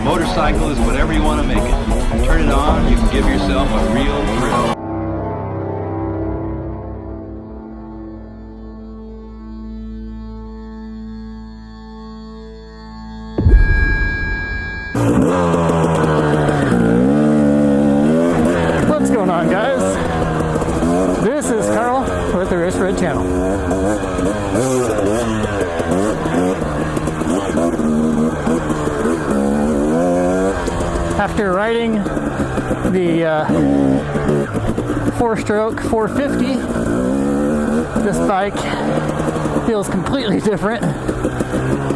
motorcycle is whatever you want to make it. Turn it on, you can give yourself a real thrill. What's going on, guys? This is Carl with the Race Red Channel. After riding the 4-stroke 450, this bike feels completely different,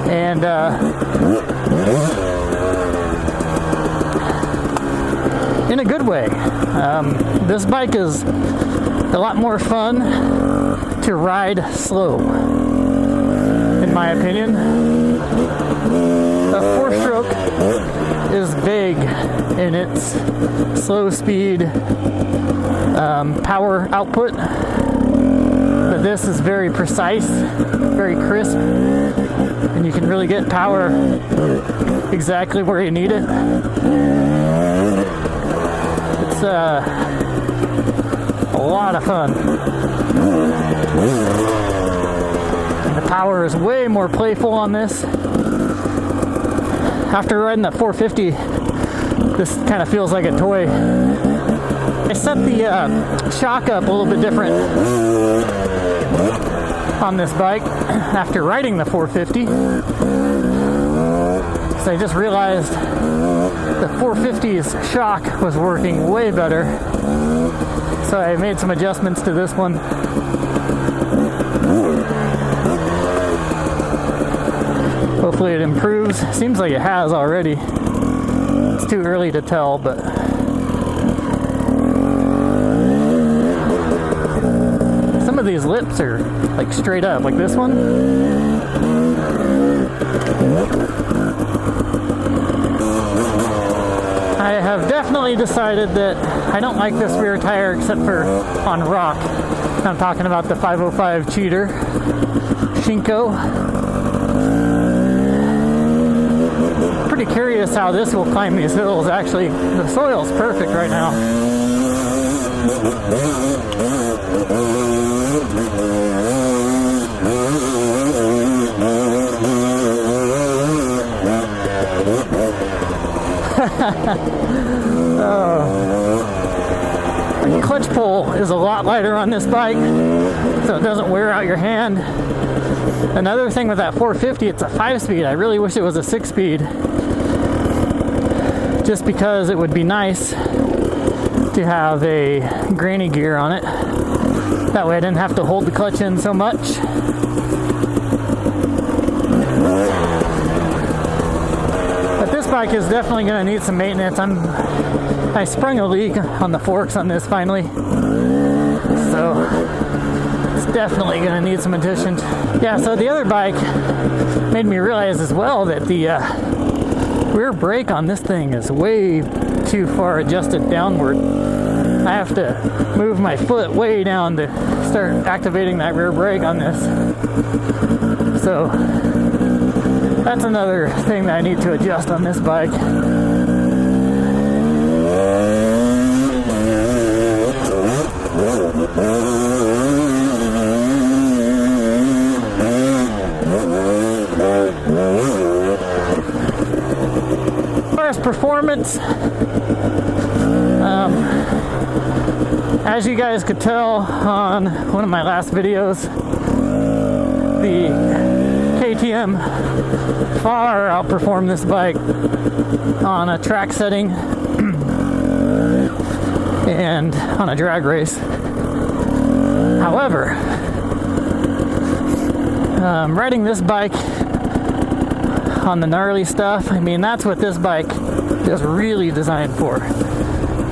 and in a good way. This bike is a lot more fun to ride slow, in my opinion. A 4-stroke is vague in its slow speed power output, but this is very precise, very crisp, and you can really get power exactly where you need it. It's a lot of fun. And the power is way more playful on this. After riding that 450, this kind of feels like a toy. I set the shock up a little bit different on this bike after riding the 450. So I just realized the 450's shock was working way better. So I made some adjustments to this one. Hopefully it improves. Seems like it has already. It's too early to tell, but some of these lips are like straight up, like this one. I have definitely decided that I don't like this rear tire except for on rock. I'm talking about the 505 Cheater Shinko. Pretty curious how this will climb these hills. Actually, the soil's perfect right now. The clutch pull is a lot lighter on this bike, so it doesn't wear out your hand. Another thing with that 450, it's a 5-speed. I really wish it was a 6-speed, just because it would be nice to have a granny gear on it. That way I didn't have to hold the clutch in so much. But this bike is definitely going to need some maintenance. I sprung a leak on the forks on this finally, so it's definitely going to need some attention. Yeah, so the other bike made me realize as well that the rear brake on this thing is way too far adjusted downward. I have to move my foot way down to start activating that rear brake on this. So that's another thing that I need to adjust on this bike. As far as performance, as you guys could tell on one of my last videos, the KTM far outperformed this bike on a track setting and on a drag race. However, riding this bike on the gnarly stuff, I mean, that's what this bike is really designed for.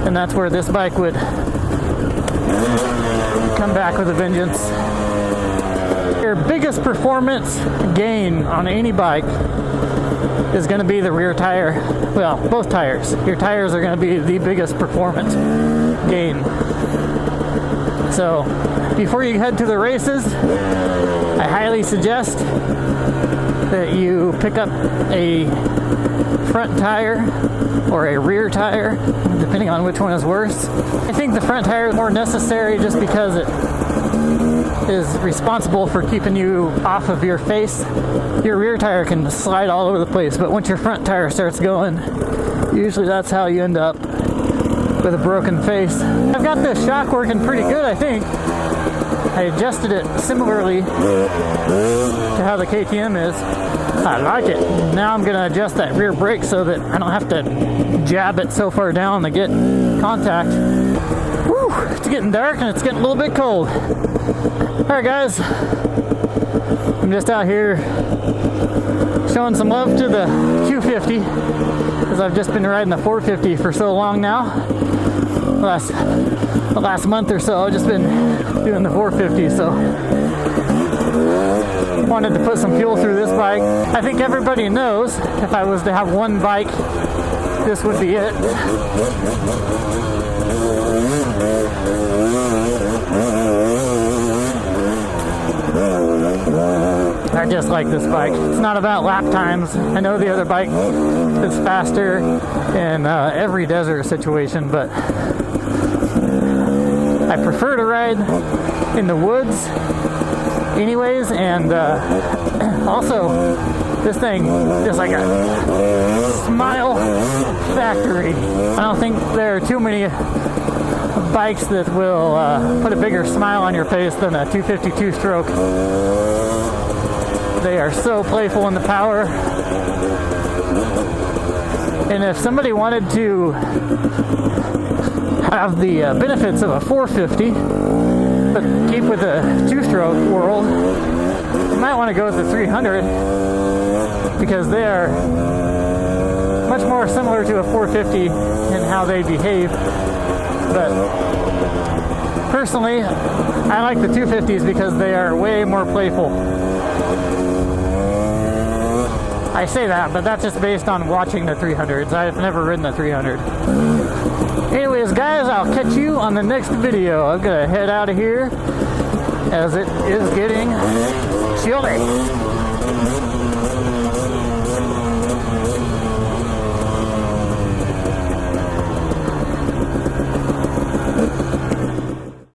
And that's where this bike would come back with a vengeance. Your biggest performance gain on any bike is going to be the rear tire. Well, both tires. Your tires are going to be the biggest performance gain. So before you head to the races, I highly suggest that you pick up a front tire or a rear tire, depending on which one is worse. I think the front tire is more necessary just because it is responsible for keeping you off of your face. Your rear tire can slide all over the place, but once your front tire starts going, usually that's how you end up with a broken face. I've got this shock working pretty good, I think. I adjusted it similarly to how the KTM is. I like it. Now I'm going to adjust that rear brake so that I don't have to jab it so far down to get contact. Whew, it's getting dark and it's getting a little bit cold. Alright guys, I'm just out here showing some love to the 250 because I've just been riding the 450 for so long now. The last month or so I've just been doing the 450, so wanted to put some fuel through this bike. I think everybody knows if I was to have one bike, this would be it. I just like this bike. It's not about lap times. I know the other bike is faster in every desert situation, but I prefer to ride in the woods anyways, and also this thing is like a smile factory. I don't think there are too many bikes that will put a bigger smile on your face than a 250 two-stroke. They are so playful in the power. And if somebody wanted to have the benefits of a 450, but keep with the two-stroke world, you might want to go with the 300 because they are much more similar to a 450 in how they behave. But personally, I like the 250s because they are way more playful. I say that, but that's just based on watching the 300s. I've never ridden the 300. Anyways, guys, I'll catch you on the next video. I'm gonna head out of here as it is getting chilly.